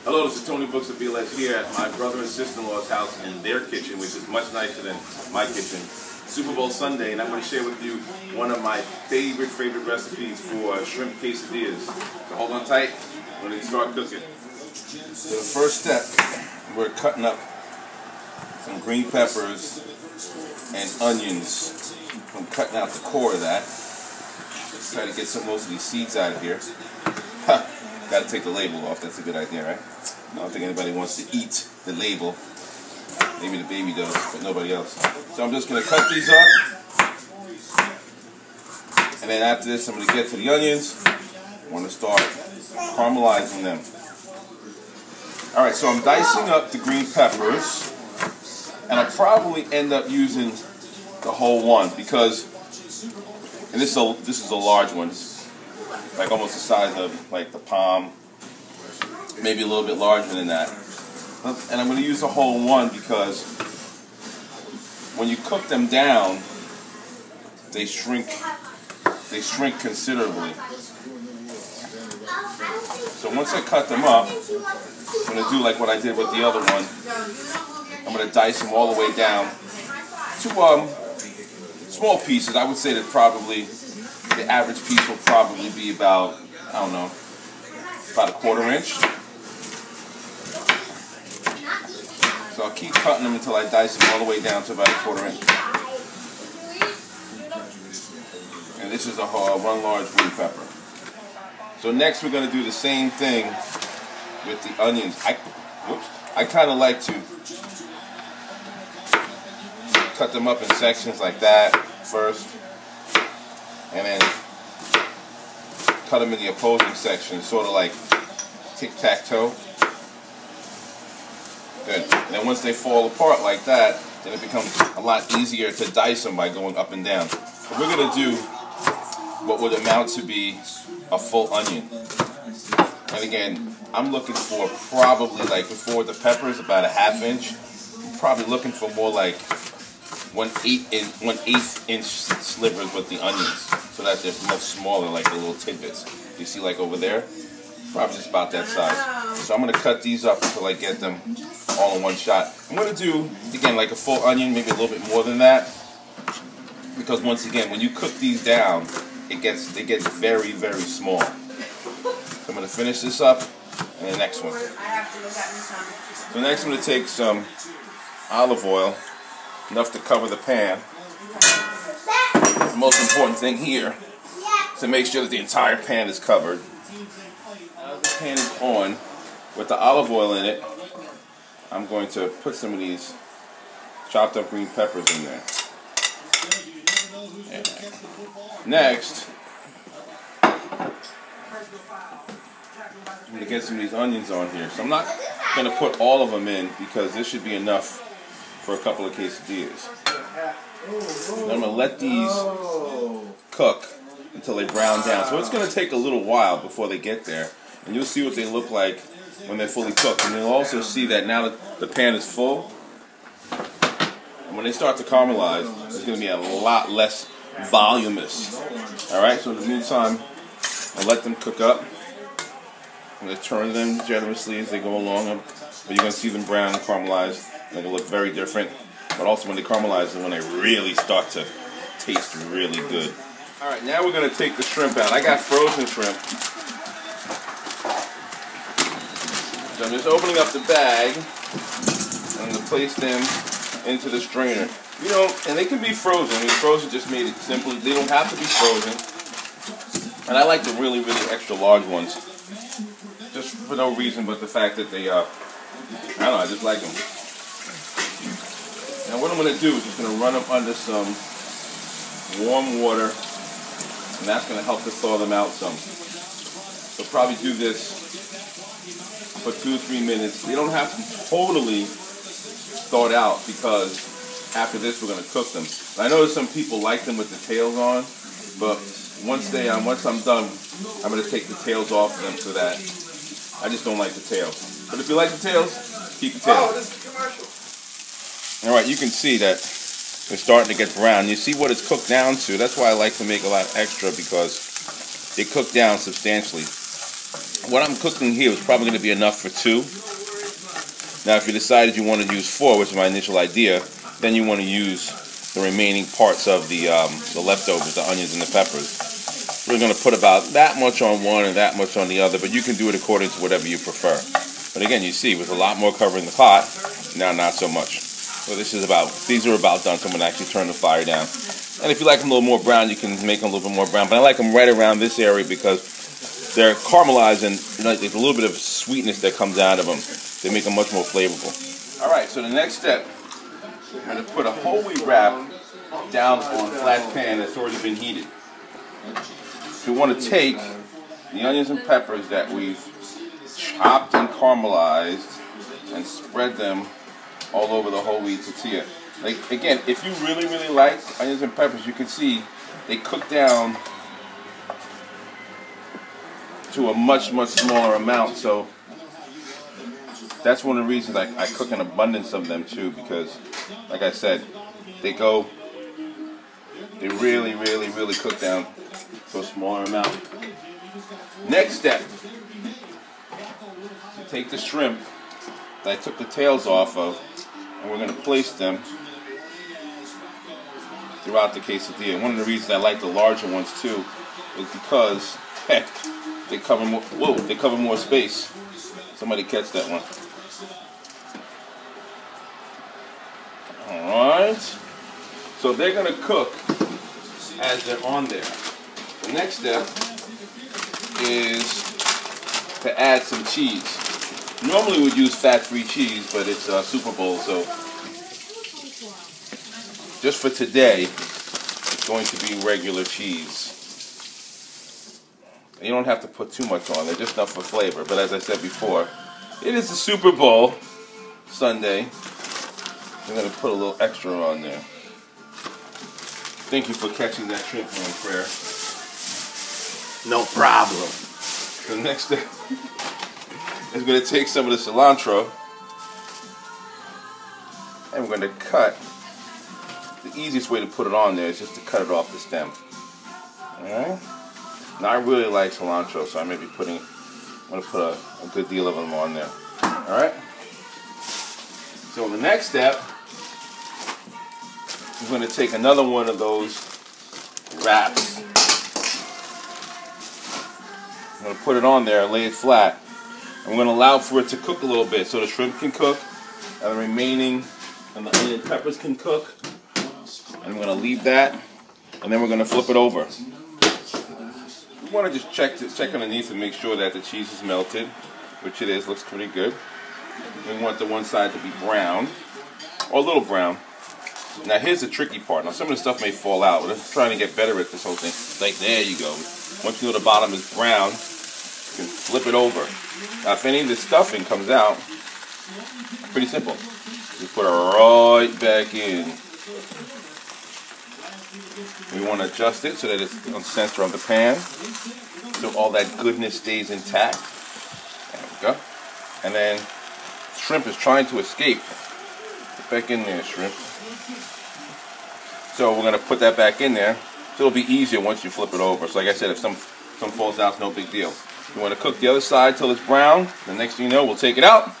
Hello, this is Tony Books of BLS here at my brother and sister-in-law's house in their kitchen, which is much nicer than my kitchen. Super Bowl Sunday, and I'm going to share with you one of my favorite recipes for shrimp quesadillas. So hold on tight, we're going to start cooking. So the first step, we're cutting up some green peppers and onions. I'm cutting out the core of that. Try to get most of these seeds out of here. Got to take the label off. That's a good idea, right? I don't think anybody wants to eat the label. Maybe the baby does, but nobody else. So I'm just going to cut these up. And then after this, I'm going to get to the onions. I want to start caramelizing them. Alright, so I'm dicing up the green peppers. And I'll probably end up using the whole one because, and this is a large one. Like almost the size of like the palm, maybe a little bit larger than that. And I'm going to use the whole one because when you cook them down, they shrink considerably. So once I cut them up, I'm going to do like what I did with the other one. I'm going to dice them all the way down to small pieces. I would say that probably the average piece will probably be about, I don't know, about a 1/4 inch. So I'll keep cutting them until I dice them all the way down to about a 1/4 inch. And this is a one large green pepper. So next we're going to do the same thing with the onions. I kind of like to cut them up in sections like that first. And then cut them in the opposing section, sort of like tic-tac-toe. Good. And then once they fall apart like that, then it becomes a lot easier to dice them by going up and down. But we're going to do what would amount to be a full onion. And again, I'm looking for probably, like before the peppers, about a 1/2 inch. I'm probably looking for more like 1/8 inch slivers with the onions, so that they're much smaller, like the little tidbits. You see, like over there, probably just about that size. So I'm going to cut these up until I get them all in one shot. I'm going to do again like a full onion, maybe a little bit more than that, because once again, when you cook these down, they get very, very small. So I'm going to finish this up, and the next one. So next I'm going to take some olive oil. Enough to cover the pan. The most important thing here is to make sure that the entire pan is covered. Now that the pan is on, with the olive oil in it, I'm going to put some of these chopped up green peppers in there. And next, I'm going to get some of these onions on here. So I'm not going to put all of them in because this should be enough for a couple of quesadillas. And I'm going to let these cook until they brown down. So it's going to take a little while before they get there. And you'll see what they look like when they're fully cooked. And you'll also see that now that the pan is full, and when they start to caramelize, it's going to be a lot less voluminous. Alright, so in the meantime, I'll let them cook up. I'm going to turn them generously as they go along. But you're going to see them brown and caramelize. They're going to look very different, but also when they caramelize and when they really start to taste really good. Alright, now we're going to take the shrimp out. I got frozen shrimp. So I'm just opening up the bag, and I'm going to place them into the strainer. You know, and they can be frozen. I mean, frozen just made it simply. They don't have to be frozen. And I like the really, really extra large ones. Just for no reason but the fact that they, I don't know, I just like them. Now what I'm going to do is just going to run them under some warm water, and that's going to help to thaw them out some. So probably do this for 2 or 3 minutes. They don't have to be totally thawed out because after this we're going to cook them. And I know some people like them with the tails on, but once I'm done, I'm going to take the tails off of them so that I just don't like the tails. But if you like the tails, keep the tails. Oh, this is a commercial. Alright, you can see that they're starting to get brown. You see what it's cooked down to. That's why I like to make a lot extra, because they cook down substantially. what I'm cooking here is probably going to be enough for 2. Now, if you decided you want to use 4, which is my initial idea, then you want to use the remaining parts of the leftovers, the onions and the peppers. We're going to put about that much on one and that much on the other, but you can do it according to whatever you prefer. But again, you see, with a lot more covering the pot, now not so much. So these are about done, so I'm going to actually turn the fire down. And if you like them a little more brown, you can make them a little bit more brown. But I like them right around this area because they're caramelized and there's a little bit of sweetness that comes out of them. They make them much more flavorful. Alright, so the next step, I'm going to put a whole wheat wrap down on a flat pan that's already been heated. So we want to take the onions and peppers that we've chopped and caramelized and spread them all over the whole wheat tortilla. Like, again, if you really, really like onions and peppers, you can see they cook down to a much, much smaller amount. So that's one of the reasons I cook an abundance of them too, because, like I said, they really, really, really cook down to a smaller amount. Next step, so take the shrimp that I took the tails off of, and we're going to place them throughout the quesadilla. One of the reasons I like the larger ones too is because, heck, they cover more. Whoa, they cover more space. Somebody catch that one. All right. So they're going to cook as they're on there. The next step is to add some cheese. Normally we'd use fat-free cheese, but it's a Super Bowl, so just for today, it's going to be regular cheese. You don't have to put too much on there, just enough for flavor. But as I said before, it is the Super Bowl Sunday. I'm going to put a little extra on there. Thank you for catching that shrimp on prayer. No problem. The next step is going to take some of the cilantro and we're going to cut. The easiest way to put it on there is just to cut it off the stem. Alright? Now I really like cilantro, so I may be I'm going to put a good deal of them on there. Alright? So the next step, we're going to take another one of those wraps. I'm going to put it on there, lay it flat. And we're going to allow for it to cook a little bit so the shrimp can cook and the remaining and the onion and peppers can cook. And I'm going to leave that, and then we're going to flip it over. We want to just check underneath and make sure that the cheese is melted, which it is, looks pretty good. We want the one side to be brown, or a little brown. Now here's the tricky part. Now some of the stuff may fall out. We're just trying to get better at this whole thing. Like, there you go. Once you know the bottom is brown, you can flip it over. Now if any of the stuffing comes out, pretty simple. You put it right back in. We want to adjust it so that it's on the center of the pan, so all that goodness stays intact. There we go. And then shrimp is trying to escape. Get back in there, shrimp. So we're going to put that back in there. So it'll be easier once you flip it over. So like I said, if some falls out, it's no big deal. You want to cook the other side till it's brown. The next thing you know, we'll take it out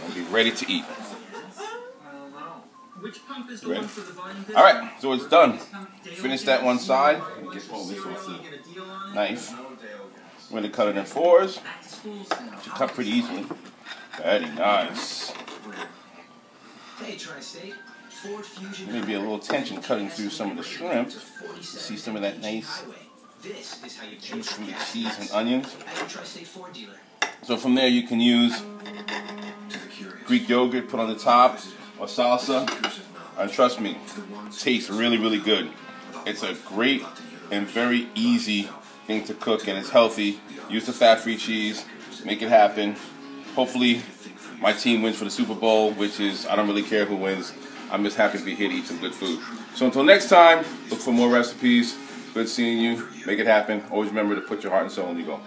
and be ready to eat. Ready? Alright, so it's done. Finish that one side. Get all this off the knife. We're going to cut it in 4s. Should cut pretty easily. Very nice. Maybe a little tension cutting through some of the shrimp. See some of that nice juice from the cheese and onions. So from there you can use Greek yogurt, put on the top, or salsa. And trust me, it tastes really, really good. It's a great and very easy thing to cook, and it's healthy. Use the fat-free cheese. Make it happen. Hopefully my team wins for the Super Bowl, which is, I don't really care who wins. I'm just happy to be here to eat some good food. So until next time, look for more recipes. Good seeing you. Make it happen. Always remember to put your heart and soul in your goal.